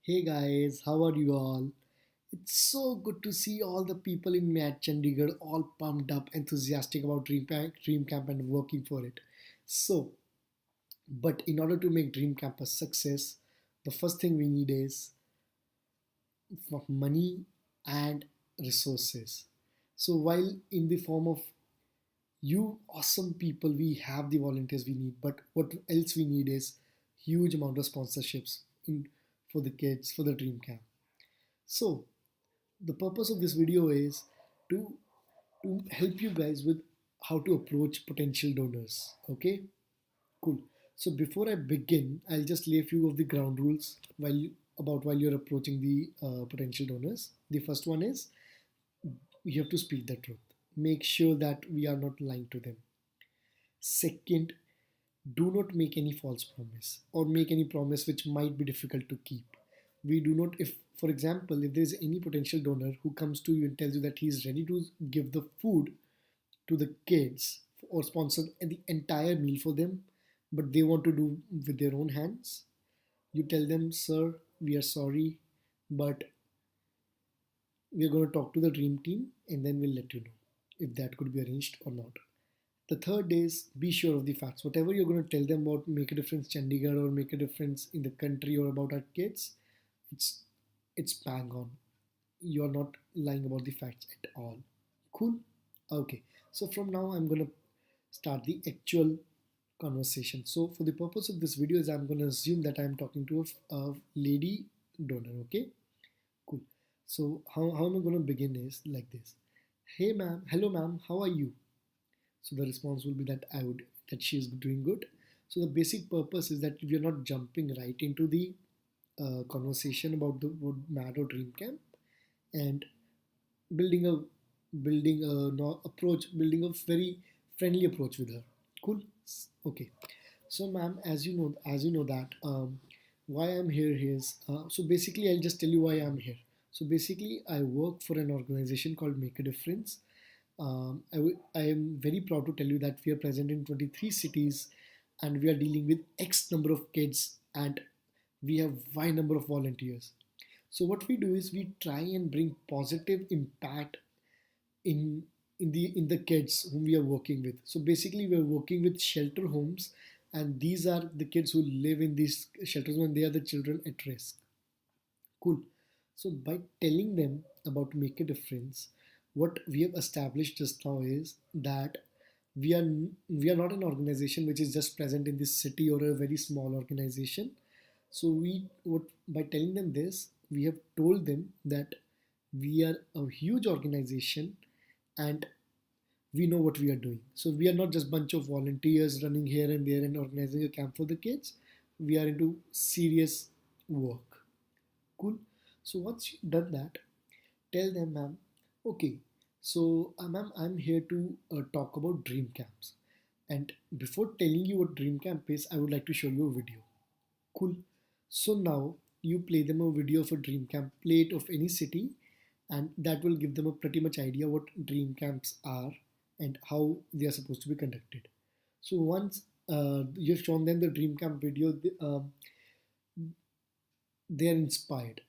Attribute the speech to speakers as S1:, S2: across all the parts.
S1: Hey guys, how are you all? It's so good to see all the people in Mat Chandigarh all pumped up, enthusiastic about Dream Camp and working for it. So, but in order to make Dream Camp a success, the first thing we need is money and resources. So, while in the form of you awesome people, we have the volunteers we need, but what else we need is huge amount of sponsorships in for the kids for the Dream Camp. So, the purpose of this video is to help you guys with how to approach potential donors. Okay, cool. So before I begin, I'll just lay a few of the ground rules while you're approaching the potential donors. The first one is you have to speak the truth. Make sure that we are not lying to them. Second, do not make any false promise or make any promise which might be difficult to keep. We do not, if for example, if there is any potential donor who comes to you and tells you that he is ready to give the food to the kids or sponsor the entire meal for them, but they want to do with their own hands, you tell them, sir, we are sorry, but we are going to talk to the dream team and then we'll let you know if that could be arranged or not. The third is be sure of the facts. Whatever you're going to tell them about Make a Difference Chandigarh or Make a Difference in the country or about our kids, it's it's bang on. You're not lying about the facts at all. Cool? Okay. So from now I'm gonna start the actual conversation. So for the purpose of this video is I'm gonna assume that I'm talking to a lady donor. Okay. Cool. So how am I gonna begin is like this. Hey ma'am, hello ma'am, how are you? So the response will be that she is doing good. So the basic purpose is that we are not jumping right into the conversation about the mad or dream camp and building a building a no, approach building a very friendly approach with her. Cool. Okay. So ma'am, as you know that why I'm here is so basically I'll just tell you why I'm here. So basically I work for an organization called Make a Difference. I am very proud to tell you that we are present in 23 cities and we are dealing with X number of kids and we have Y number of volunteers. So what we do is we try and bring positive impact in in the kids whom we are working with. So basically we are working with shelter homes and these are the kids who live in these shelters when they are the children at risk. Cool. So by telling them about Make a Difference, what we have established just now is that we are we are not an organization which is just present in this city or a very small organization. So by telling them this, we have told them that we are a huge organization and we know what we are doing. So we are not just bunch of volunteers running here and there and organizing a camp for the kids. We are into serious work. Cool. So once you've done that, tell them, ma'am, okay, so ma'am, I'm here to talk about dream camps. And before telling you what dream camp is, I would like to show you a video. Cool. So now you play them a video of a dream camp, play it of any city, and that will give them a pretty much idea what dream camps are and how they are supposed to be conducted. So once you've shown them the dream camp video, they are inspired.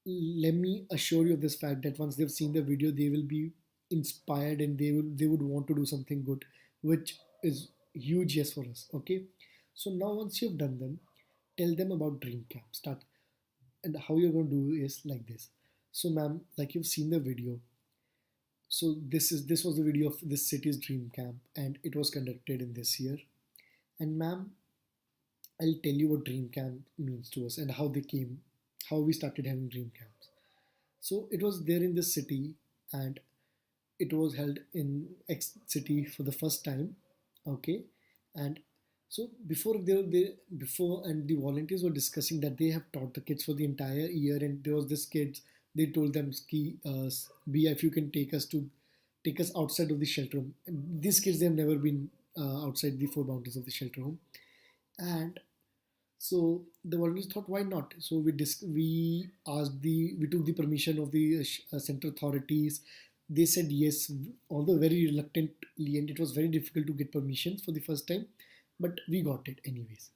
S1: Let me assure you of this fact that once they've seen the video, they will be inspired and they would want to do something good, which is huge yes for us. Okay. So now once you've done them, tell them about dream camp. Start and how you're going to do is like this. So ma'am, like you've seen the video, so this was the video of this city's dream camp and it was conducted in this year. And ma'am, I'll tell you what dream camp means to us and how we started having dream camps. So it was there in this city and it was held in X city for the first time. Okay. And so before and the volunteers were discussing that they have taught the kids for the entire year and there was this kids, they told them ski Bia, if you can take us outside of the shelter home. And these kids, they have never been outside the four boundaries of the shelter home. And so the volunteers thought, why not? So we took the permission of the center authorities. They said yes, although very reluctantly, and it was very difficult to get permissions for the first time, but we got it anyways.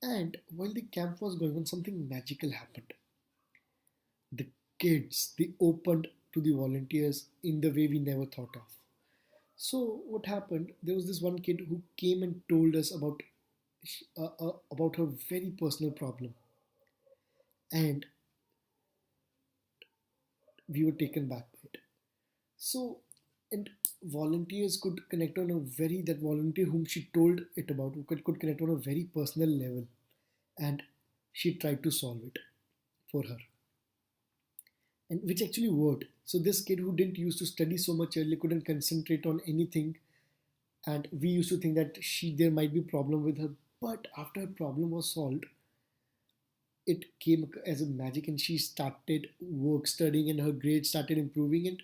S1: And while the camp was going on, something magical happened. The kids, they opened to the volunteers in the way we never thought of. So what happened? There was this one kid who came and told us about her very personal problem, and we were taken back by it. So, and volunteers could connect on a very that volunteer whom she told it about could connect on a very personal level, and she tried to solve it for her, and which actually worked. So this kid who didn't used to study so much earlier couldn't concentrate on anything, and we used to think that she there might be problem with her, but after her problem was solved, it came as a magic, and she started work studying, and her grades started improving,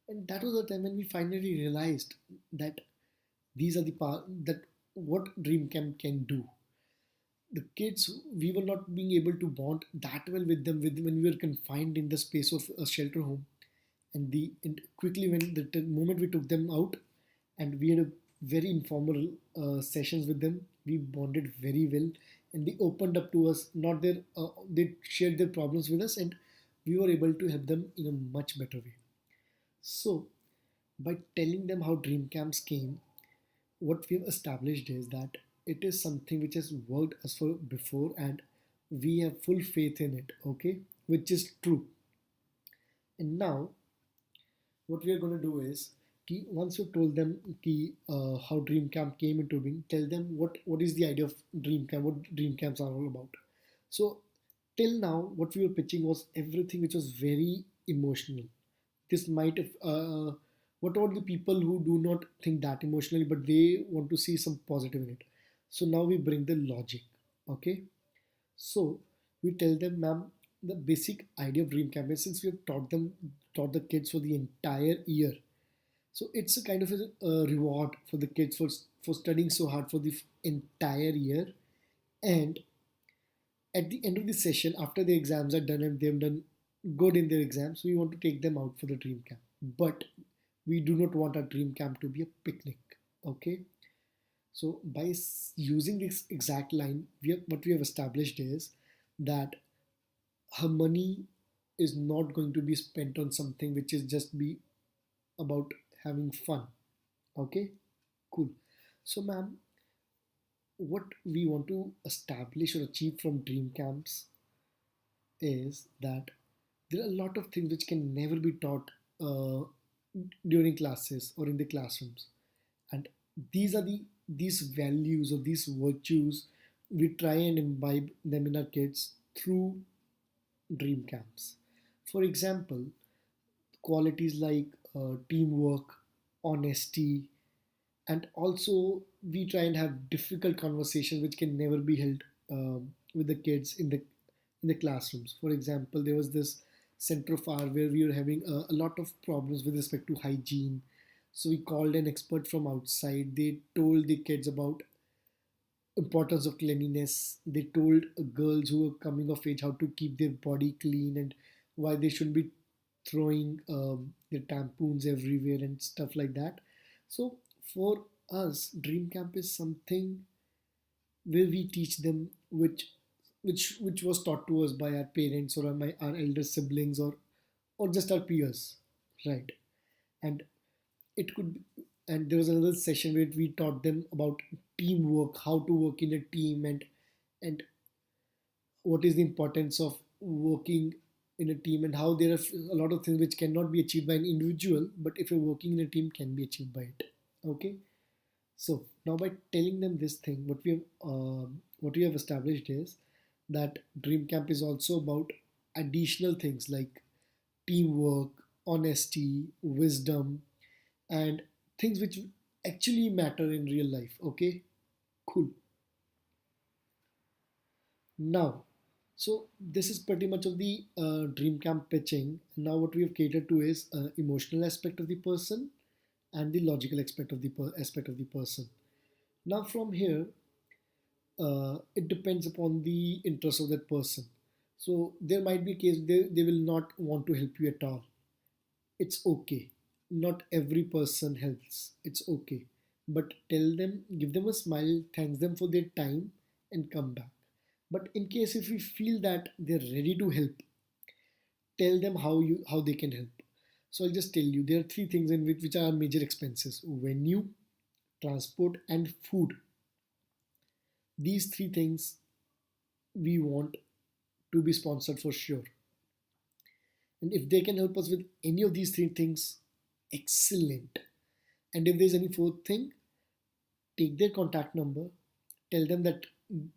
S1: and that was the time when we finally realized that these are the part that what dream camp can do. The kids, we were not being able to bond that well with them with when we were confined in the space of a shelter home, and quickly when the moment we took them out and we had a very informal sessions with them, we bonded very well, and they opened up to us, not their they shared their problems with us, and we were able to help them in a much better way. So by telling them how dream camps came, what we have established is that it is something which has worked us for before, and we have full faith in it, okay, which is true. And now what we are going to do is once you told them how dream camp came into being, tell them what is the idea of dream camp, what dream camps are all about. So till now what we were pitching was everything which was very emotional. This might have what about the people who do not think that emotionally but they want to see some positive in it? So now we bring the logic, okay. So we tell them, ma'am, the basic idea of dream camp is, since we have taught the kids for the entire year, so it's a kind of a reward for the kids for studying so hard for the entire year. And at the end of the session, after the exams are done and they've done good in their exams, we want to take them out for the dream camp. But we do not want our dream camp to be a picnic. Okay. So by using this exact line, what we have established is that her money is not going to be spent on something which is just be about having fun. Okay, cool. So, ma'am, what we want to establish or achieve from dream camps is that there are a lot of things which can never be taught uh, during classes or in the classrooms, and these values or these virtues we try and imbibe them in our kids through dream camps. For example, qualities like teamwork, honesty, and also we try and have difficult conversations which can never be held with the kids in the classrooms. For example, there was this center of our where we were having a lot of problems with respect to hygiene. So we called an expert from outside. They told the kids about importance of cleanliness. They told girls who were coming of age how to keep their body clean and why they shouldn't be throwing their tampons everywhere and stuff like that. So for us, Dream Camp is something where we teach them which was taught to us by our parents or our elder siblings or just our peers, right? And it could be, and there was another session where we taught them about teamwork, how to work in a team, and what is the importance of working in a team, and how there are a lot of things which cannot be achieved by an individual, but if you're working in a team can be achieved by it. Okay. So now by telling them this thing, what we have established is that dream camp is also about additional things like teamwork, honesty, wisdom, and things which actually matter in real life. Okay, cool. Now, so this is pretty much of the dream camp pitching. Now, what we have catered to is emotional aspect of the person and the logical aspect of the aspect of the person. Now, from here, it depends upon the interest of that person. So there might be a case they will not want to help you at all. It's okay. Not every person helps. It's okay. But tell them, give them a smile, thanks them for their time, and come back. But in case if we feel that they're ready to help, tell them how they can help. So I'll just tell you there are three things in which are major expenses: venue, transport, and food. These three things we want to be sponsored for sure. And if they can help us with any of these three things, excellent. And if there's any fourth thing, take their contact number, tell them that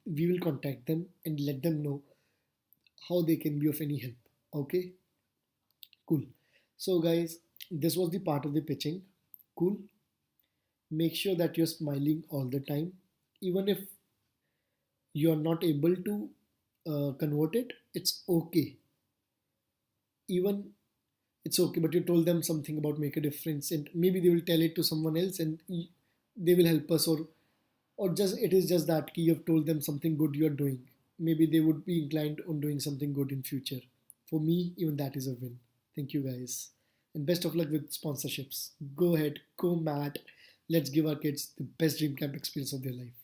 S1: we will contact them and let them know how they can be of any help. Okay, cool. So, guys, this was the part of the pitching. Cool. Make sure that you're smiling all the time, even if you're not able to convert it, it's okay. Even it's okay, but you told them something about make a difference, and maybe they will tell it to someone else and they will help us, or just it is just that you have told them something good you're doing. Maybe they would be inclined on doing something good in future. For me, even that is a win. Thank you guys, and best of luck with sponsorships. Go ahead, go mad. Let's give our kids the best dream camp experience of their life.